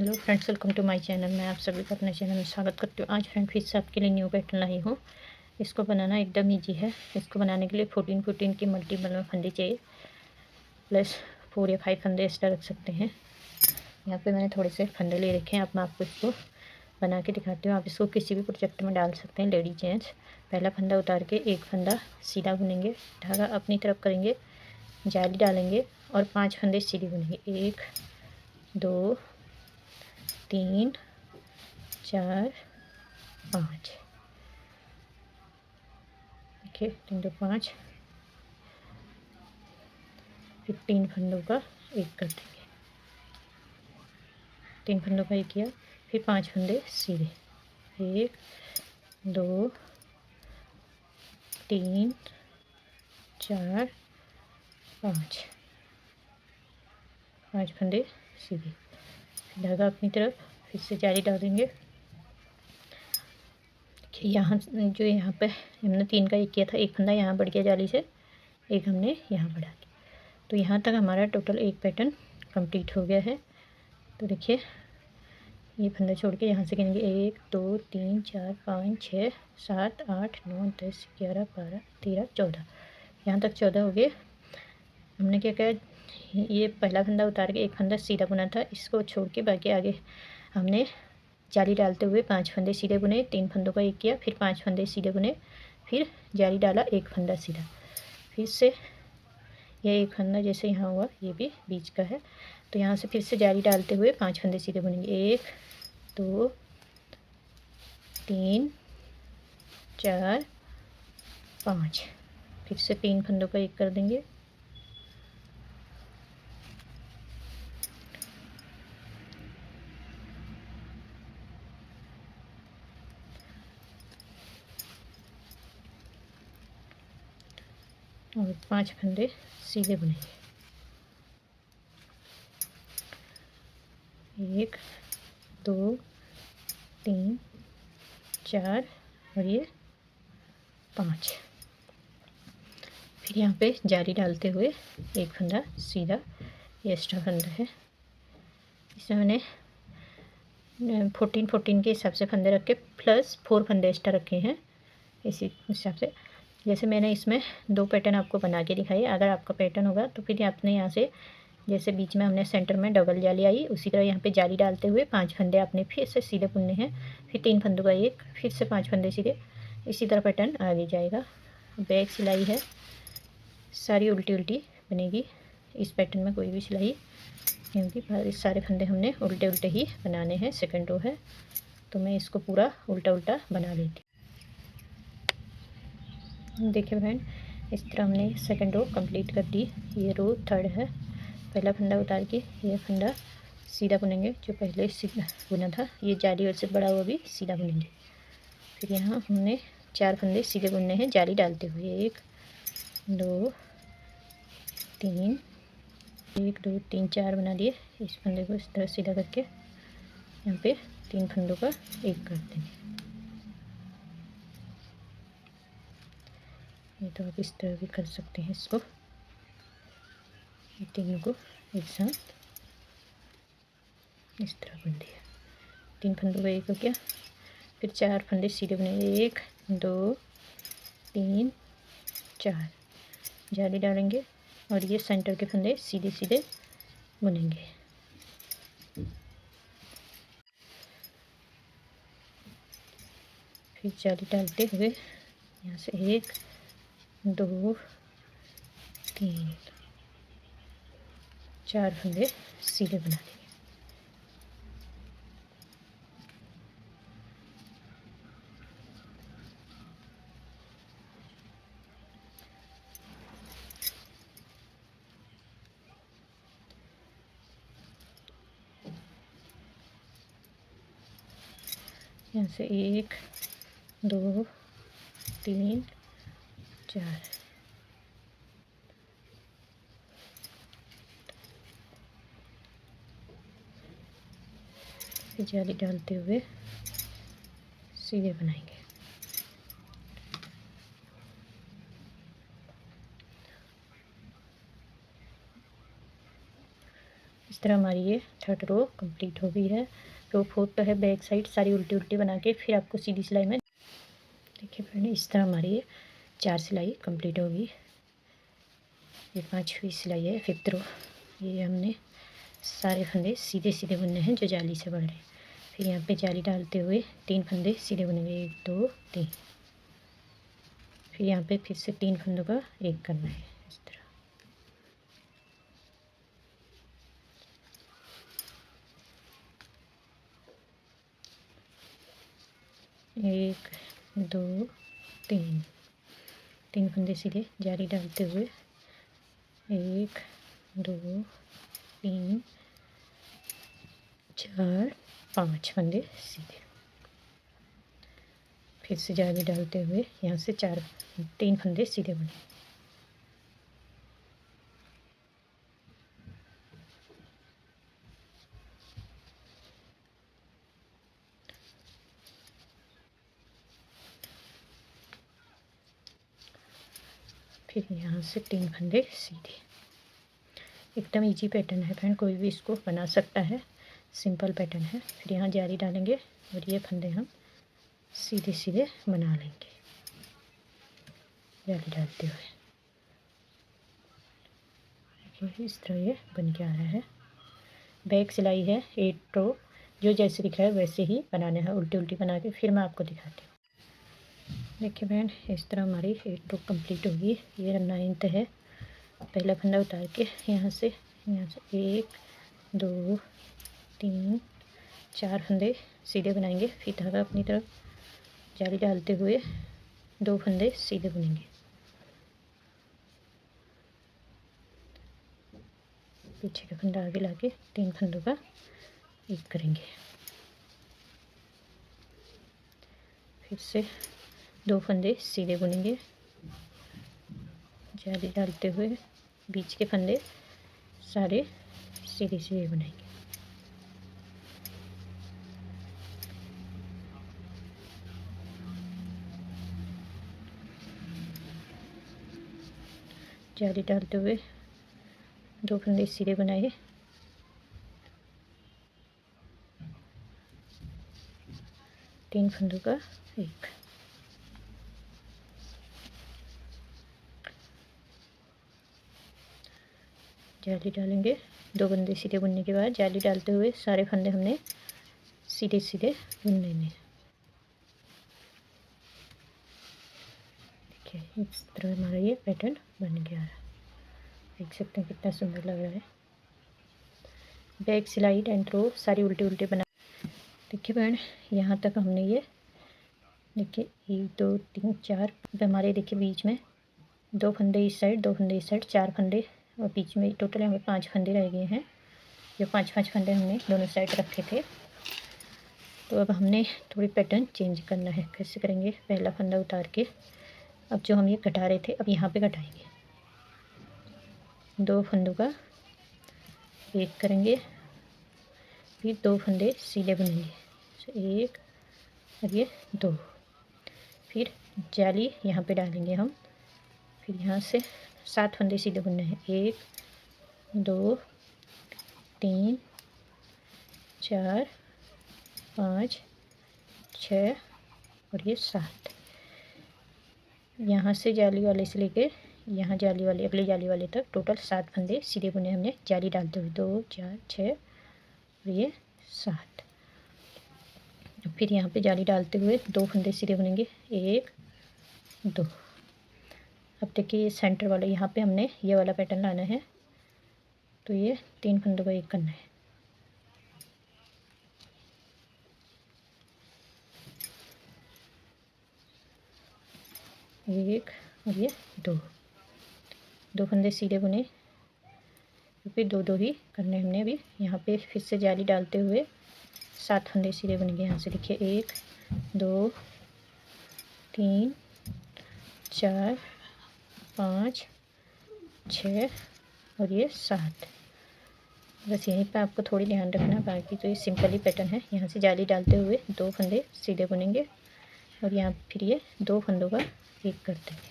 Hello friends, welcome to my channel. मैं आप सभी का अपने चैनल में स्वागत करती हूँ। आज फ्रेंड फिर से आपके लिए न्यू पैटर्न लाई हूँ। इसको बनाना एकदम इजी है। इसको बनाने के लिए 14 की मल्टीपल में फंदे चाहिए, प्लस 4 या 5 फंदे एक्स्ट्रा रख सकते हैं। यहाँ पे मैंने थोड़े से फंदे ले रखे हैं। अब मैं आपको इसको बना के दिखाती हूँ। आप इसको किसी भी प्रोजेक्ट में डाल सकते हैं, लेडीज जेंट्स। पहला फंदा उतार के एक फंदा सीधा बुनेंगे, धागा अपनी तरफ करेंगे, जाली डालेंगे और 5 फंदे सीधे बुनेंगे। 1 2 3 4 5। देखिए 3 2 5। फिर 3 फंदों का एक कर देंगे। 3 फंदों का एक किया, फिर 5 फंदे सीधे। 1 2 3 4 5। 5 फंदे सीधे, फिर धागा अपनी तरफ, फिर से जाली डालेंगे। देखिए यहाँ जो यहाँ पे हमने 3 का एक किया था, एक फंदा यहाँ बढ़ गया जाली से, एक हमने यहाँ बढ़ा दिया। तो यहाँ तक हमारा टोटल एक पैटर्न कंप्लीट हो गया है। तो देखिए ये फंदा छोड़ के यहाँ से गिनेंगे 1 2 3 4 5 6 7 8 9 10 11 12 13 14। यहाँ तक 14 हो गए। हमने क्या किया, ये पहला फंदा उतार के एक फंदा सीधा बुना था, इसको छोड़ के बाकी आगे हमने जाली डालते हुए 5 फंदे सीधे बुने। 3 फंदों का एक किया, फिर 5 फंदे सीधे बुने, फिर जाली डाला, एक फंदा सीधा। फिर से यह एक फंदा जैसे यहाँ हुआ, ये भी बीच का है। तो यहाँ से फिर से जाली डालते हुए 5 फंदे सीधे बुनेंगे। 1 2 3 4 5। फिर से 3 फंदों का एक कर देंगे। और 5 फंदे सीधे बुनेंगे। 1 2 3 4 और ये 5। फिर यहाँ पे जाली डालते हुए एक फंदा सीधा, ये एक्स्ट्रा फंदा है। इसमें मैंने 14 के हिसाब से फंदे रखे, प्लस 4 फंदे एक्स्ट्रा रखे हैं। इसी हिसाब से जैसे मैंने इसमें 2 पैटर्न आपको बना के दिखाई। अगर आपका पैटर्न होगा तो फिर आपने यहाँ से जैसे बीच में हमने सेंटर में डबल जाली आई, उसी तरह यहाँ पे जाली डालते हुए 5 फंदे आपने फिर से सीधे बुनने हैं। फिर 3 फंदों का एक, फिर से 5 फंदे सीधे। इसी तरह पैटर्न आगे जाएगा। बैक सिलाई है, सारी उल्टी उल्टी बनेगी। इस पैटर्न में कोई भी सिलाई, क्योंकि सारे फंदे हमने उल्टे उल्टे ही बनाने हैं। सेकंड रो है तो मैं इसको पूरा उल्टा उल्टा बना लेती हूँ। देखिए फ्रेंड, इस तरह हमने सेकंड रो कंप्लीट कर दी। ये रो थर्ड है। पहला फंदा उतार के ये फंदा सीधा बुनेंगे, जो पहले सीधा बुना था। ये जाली और से बड़ा हुआ भी सीधा बुनेंगे। फिर यहाँ हमने 4 फंदे सीधे बुनने हैं जाली डालते हुए। 1 2 3 1 2 3 4 बना दिए। इस फंदे को इस तरह सीधा करके यहाँ पे 3 फंदों का एक कर देंगे। ये तो आप इस तरह भी कर सकते हैं। इसको ये तीनों को एक साथ इस तरह बुन दिया। 3 फंदों का एक हो गया। फिर 4 फंदे सीधे बुनेंगे। 1 2 3 4 जाली डालेंगे और ये सेंटर के फंदे सीधे सीधे बुनेंगे। फिर जाली डालते हुए यहाँ से 1 2 3 4 फंदे सीधे बना देंगे। यहाँ से 1 2 3 4 फिर जाली डालते हुए सीधे बनाएंगे। इस तरह हमारी ये 3rd रो कंप्लीट हो गई है। रो 4 तो है बैक साइड सारी उल्टी उल्टी बना के फिर आपको सीधी सिलाई में देखिए फ्रेंड, इस तरह हमारी ये 4 सिलाई कंप्लीट होगी। ये 5वीं सिलाई है 5th रो। ये हमने सारे फंदे सीधे सीधे बुनने हैं जो जाली से बढ़ रहे हैं। फिर यहाँ पे जाली डालते हुए 3 फंदे सीधे बुनेंगे, 1 2 3। फिर यहाँ पे फिर से 3 फंदों का एक करना है इस तरह। 1 2 3, 3 फंदे सीधे जाली डालते हुए 1 2 3 4 5 फंदे सीधे। फिर से जाली डालते हुए यहाँ से 3 फंदे सीधे बुने। फिर यहाँ से 3 फंदे सीधे। एकदम इजी पैटर्न है फ्रेंड, कोई भी इसको बना सकता है, सिंपल पैटर्न है। फिर यहाँ जाली डालेंगे और ये फंदे हम सीधे सीधे बना लेंगे जाली डालते हुए। इस तरह ये बन के आ रहा है। बैक सिलाई है 8 रो, जो जैसे दिख रहा है वैसे ही बनाना है, उल्टी उल्टी बना के फिर मैं आपको दिखाती हूँ। देखिए फ्रेंड, इस तरह हमारी 8 रो कंप्लीट होगी। ये 9th है। पहला फंदा उतार के यहाँ से 1 2 3 4 फंदे सीधे बनाएंगे। फिर धागा अपनी तरफ जाली डालते हुए 2 फंदे सीधे बुनेंगे। पीछे का फंदा आगे लाके 3 फंदों का एक करेंगे। फिर से 2 फंदे सीधे बुनेंगे जाली डालते हुए। बीच के फंदे सारे सीधे सीधे बनाएंगे। जाली डालते हुए 2 फंदे सीधे बनाए। तीन फंदों का एक। जाली डालेंगे। 2 फंदे सीधे बुनने के बाद जाली डालते हुए सारे फंदे हमने सीधे सीधे बुन लेने हैं। देखिए इस तरह हमारा ये पैटर्न बन गया है। देख सकते हैं कितना सुंदर लग रहा है। बैक सिलाई एंड रो सारी उल्टी उल्टी बना। देखिए बहन, यहाँ तक हमने ये देखिए 1 2 3 4 हमारे देखिए बीच में 2 फंदे इस साइड 2 फंदे इस साइड 4 फंदे और बीच में टोटल हमें 5 फंदे रह गए हैं। जो 5 फंदे हमने दोनों साइड रखे थे। तो अब हमने थोड़ी पैटर्न चेंज करना है। कैसे करेंगे? पहला फंदा उतार के अब जो हम ये घटा रहे थे अब यहाँ पे घटाएंगे। 2 फंदों का एक करेंगे। फिर 2 फंदे सीधे बुनेंगे, 1 और ये 2। फिर जाली यहाँ पे डालेंगे हम। फिर यहाँ से 7 फंदे सीधे बुनने हैं, 1 2 3 4 5 6 और ये 7। यहाँ से जाली वाले से लेके यहाँ जाली वाले अगले जाली वाले तक टोटल 7 फंदे सीधे बुने हमने जाली डालते हुए, 2 4 6 और ये 7। फिर यहाँ पे जाली डालते हुए 2 फंदे सीधे बुनेंगे, 1 2। अब देखिए ये सेंटर वाला यहाँ पे हमने ये वाला पैटर्न लाना है। तो ये 3 फंदों का एक करना है। एक और ये 2 फंदे सीधे बुने। फिर 2 ही करने हमने अभी। यहाँ पे फिर से जाली डालते हुए 7 फंदे सीधे बुनेंगे। यहाँ से देखिए 1 2 3 4 5 6 और ये 7। बस यहीं पे आपको थोड़ी ध्यान रखना, बाकी तो ये सिंपल ही पैटर्न है। यहाँ से जाली डालते हुए 2 फंदे सीधे बुनेंगे और यहाँ फिर ये 2 फंदों का एक करते हैं,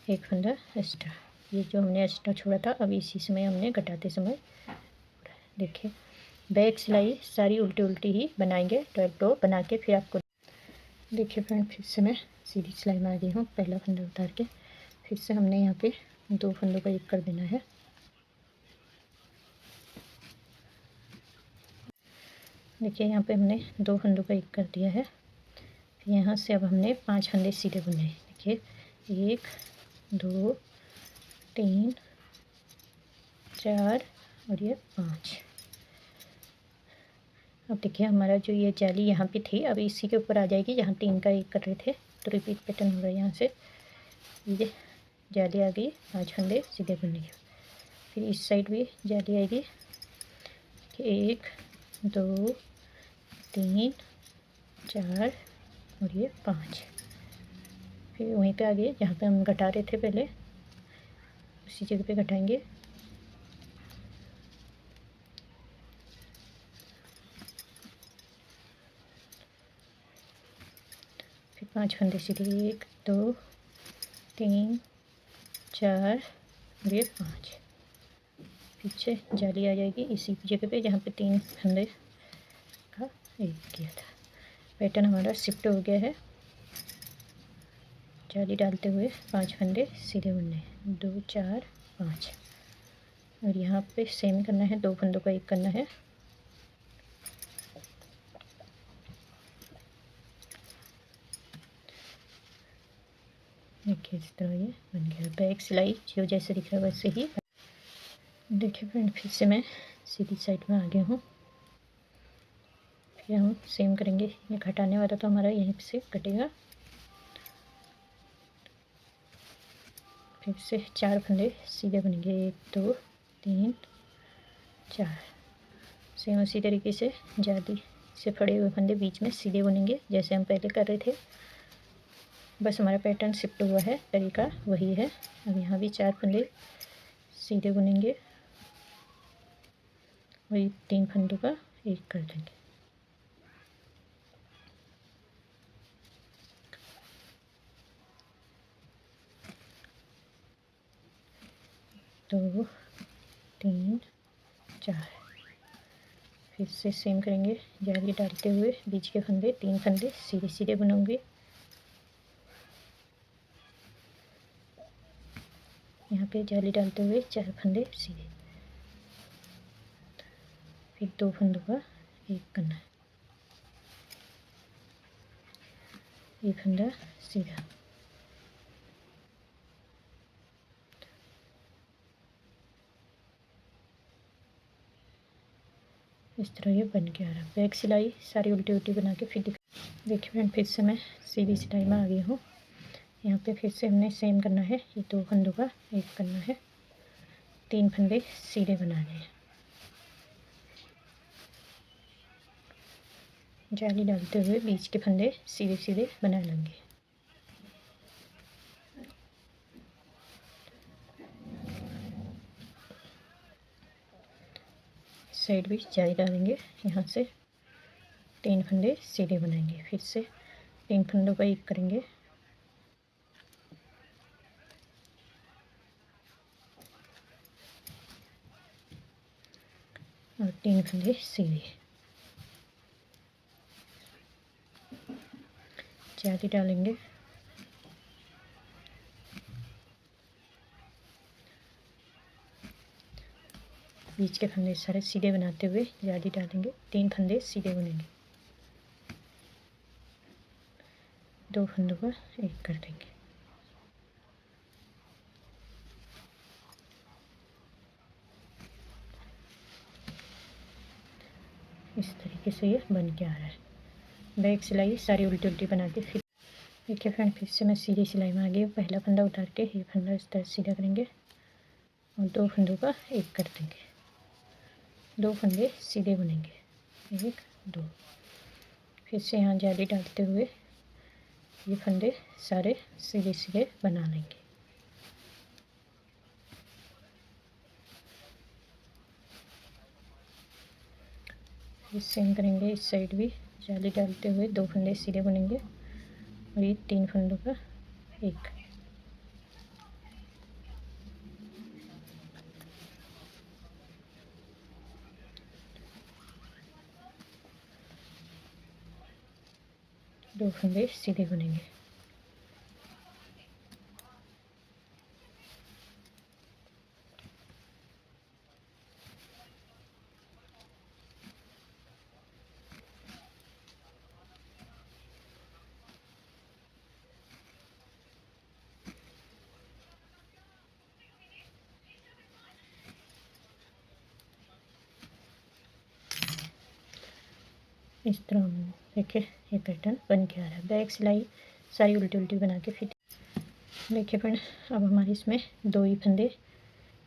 एक फंदा एक्स्ट्रा। ये जो हमने एक्स्ट्रा छोड़ा था अब इसी समय हमने घटाते समय देखिए बैक सिलाई सारी उल्टी उल्टी ही बनाएंगे। 12 रो बना के फिर आपको देखिए फ्रेंड फिर से मैं सीधी सिलाई में आ गई हूँ। पहला फंदा उतार के फिर से हमने यहाँ पे 2 फंदों का एक कर देना है। देखिए यहाँ पे हमने 2 फंदों का एक कर दिया है। फिर यहाँ से अब हमने 5 फंदे सीधे बुने हैं। देखिए 1 2 3 4 और ये 5। अब देखिए हमारा जो ये जाली यहाँ पे थी अब इसी के ऊपर आ जाएगी जहाँ 3 का एक कर रहे थे। तो रिपीट पैटर्न होगा यहाँ से ये जाली आ गई 5 फंदे सीधे बुनने के। फिर इस साइड भी जाली आएगी 1 2 3 4 और ये 5। फिर वहीं पे आगे जहाँ पे हम घटा रहे थे पहले उसी जगह पे घटाएंगे। फिर 5 फंदे सीधे 1 2 3 4 और ये 5। पीछे जाली आ जाएगी इसी जगह पे जहाँ पे 3 फंदे का एक किया था। पैटर्न हमारा शिफ्ट हो गया है। जाली डालते हुए 5 फंदे सीधे बुनने 2 4 5 और यहाँ पे सेम करना है। 2 फंदों का एक करना है। देखिए इस तरह ये बन गया। बैक सिलाई जो जैसे दिख रहा है वैसे ही। देखिए फ्रेंड फिर से मैं सीधी साइड में आ गया हूँ। फिर हम सेम करेंगे। ये घटाने वाला तो हमारा यहीं से कटेगा। फिर से 4 फंदे सीधे बनेंगे 1 2 3 4। सेम उसी तरीके से जाली से फड़े हुए फंदे बीच में सीधे बुनेंगे जैसे हम पहले कर रहे थे। बस हमारा पैटर्न शिफ्ट हुआ है, तरीका वही है। अब यहाँ भी 4 फंदे सीधे बुनेंगे वही 3 फंदों का एक कर देंगे। 2 3 4। फिर से सेम करेंगे। जाली डालते हुए बीच के फंदे 3 फंदे सीधे सीधे बुनूंगी। यहाँ पे जाली डालते हुए 4 फंदे सीधे। फिर 2 फंदों का एक करना है। ये फंदा सीधा। इस तरह ये बन के आ रहा है। बैक सिलाई सारी उल्टी उल्टी बना के फिर देखिए फ्रेंड फिर से मैं सीधी सिलाई में आ गई हूँ। यहाँ पे फिर से हमने सेम करना है। ये 2 फंदों का एक करना है। 3 फंदे सीधे बनाने हैं। जाली डालते हुए बीच के फंदे सीधे सीधे बना लेंगे। साइड भी जाली डालेंगे। यहाँ से 3 फंदे सीधे बनाएंगे। फिर से 3 फंदों का एक करेंगे और 3 फंदे सीधे। जाली डालेंगे। बीच के फंदे सारे सीधे बनाते हुए जाली डालेंगे। 3 फंदे सीधे बुनेंगे। 2 फंदों का एक कर देंगे। इस तरीके से ये बन के आ रहा है। बैक सिलाई सारी उल्टी उल्टी बना के फिर देखिए फ्रेंड फिर से मैं सीधी सिलाई में आ गई। पहला फंदा उतार के ये फंदा इस तरह सीधा करेंगे और 2 फंदों का एक कर देंगे। 2 फंदे सीधे बुनेंगे 1 2। फिर से यहाँ जाली डालते हुए ये फंदे सारे सीधे सीधे बना लेंगे। फिर सेम करेंगे। इस साइड भी जाली डालते हुए 2 फंदे सीधे बुनेंगे और ये 3 फंदों का एक। 2 फंदे सीधे बुनेंगे। इस तरह हम देखिए ये पैटर्न बन के आ रहा है। बैक सिलाई सारी उल्टी उल्टी बना के फिर देखिए फ्रेंड, अब हमारे इसमें 2 ही फंदे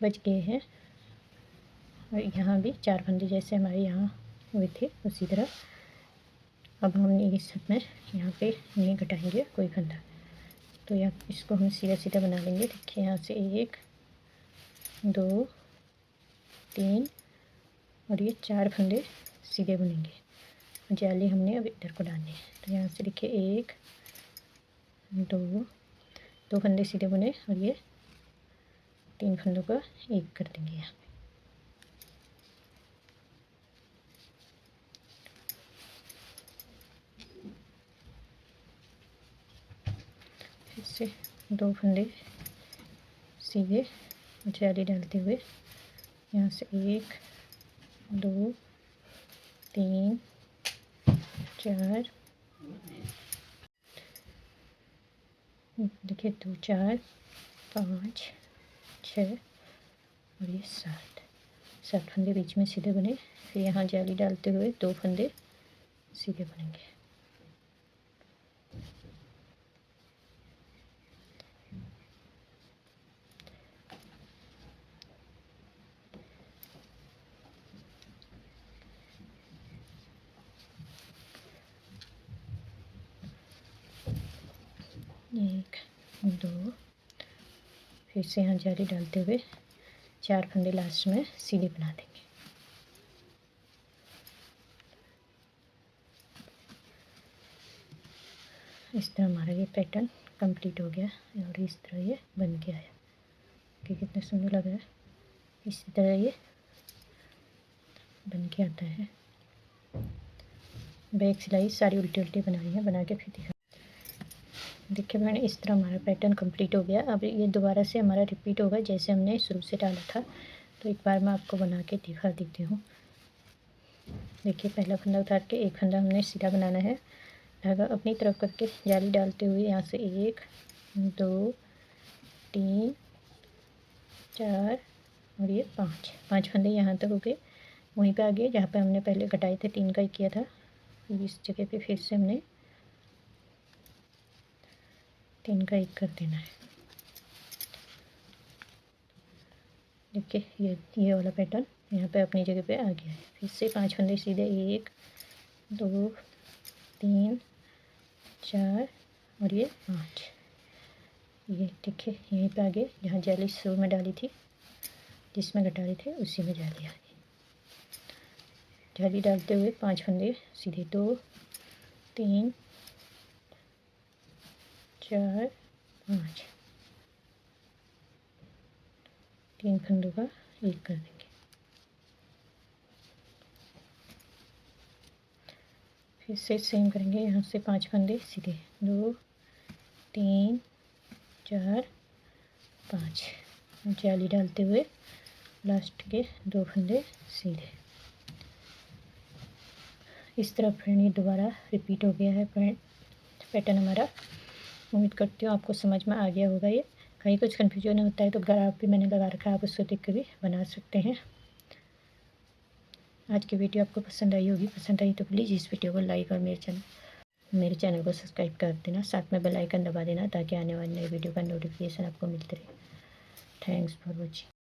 बच गए हैं और यहाँ भी 4 फंदे जैसे हमारे यहाँ हुए थे उसी तरह। अब हम इसमें यहाँ पे नहीं घटाएंगे कोई फंदा, तो यहाँ इसको हम सीधा सीधा बना लेंगे। देखिए यहाँ से 1 2 3 और ये 4 फंदे सीधे बुनेंगे। जाली हमने अब इधर को डालनी है, तो यहाँ से देखिए 1 2 फंदे सीधे बुने और ये 3 फंदों का एक कर देंगे यहाँ पे। फिर से 2 फंदे सीधे जाली डालते हुए यहाँ से 1 2 3 4 देखिए 2 4 5 6 और ये 7 फंदे बीच में सीधे बने। फिर यहाँ जाली डालते हुए 2 फंदे सीधे बनेंगे। एक 2 फिर से यहाँ जाली डालते हुए 4 फंदे लास्ट में सीधे बना देंगे। इस तरह हमारा ये पैटर्न कंप्लीट हो गया और इस तरह ये बन के आया कि कितना सुंदर लग रहा है। इसी तरह ये बन के आता है। बैक सिलाई सारी उल्टी उल्टी बनानी है, बना के फिर दिखा। देखिए मैंने इस तरह हमारा पैटर्न कंप्लीट हो गया। अब ये दोबारा से हमारा रिपीट होगा जैसे हमने शुरू से डाला था। तो एक बार मैं आपको बना के दिखा देती हूँ। देखिए पहला फंदा उतार के एक फंदा हमने सीधा बनाना है, धागा अपनी तरफ करके जाली डालते हुए यहाँ से 1 2 3 4 और ये 5 फंदे यहाँ तक हो गए। वहीं पे आगे जहाँ पे हमने पहले घटाए थे 3 का ही किया था, इस जगह पे फिर से हमने 3 का 1 कर देना है। देखिए ये वाला पैटर्न यहाँ पे अपनी जगह पे आ गया है। फिर से 5 फंदे सीधे 1 2 3 4 और ये 5। ये देखिए यहीं पे आगे जहाँ जाली शुरू में डाली थी, जिसमें घटा रहे थे उसी में जाली आ गई। जाली डालते हुए 5 फंदे सीधे 2 3 4 5 3 फंदों का 1 कर देंगे। फिर से सेम करेंगे, यहाँ से 5 फंदे सीधे 2 3 4 5 जाली डालते हुए लास्ट के 2 फंदे सीधे। इस तरह फ्रेंड ये दोबारा रिपीट हो गया है पैटर्न हमारा। उम्मीद करती हूँ आपको समझ में आ गया होगा। ये कहीं कुछ कन्फ्यूजन होता है तो घर आप भी मैंने लगा रखा है, आप उसको देख कर भी बना सकते हैं। आज की वीडियो आपको पसंद आई होगी। पसंद आई तो प्लीज़ इस वीडियो को लाइक और मेरे चैनल को सब्सक्राइब कर देना, साथ में बेल आइकन दबा देना ताकि आने वाली नई वीडियो का नोटिफिकेशन आपको मिलते रहे। Thanks for watching.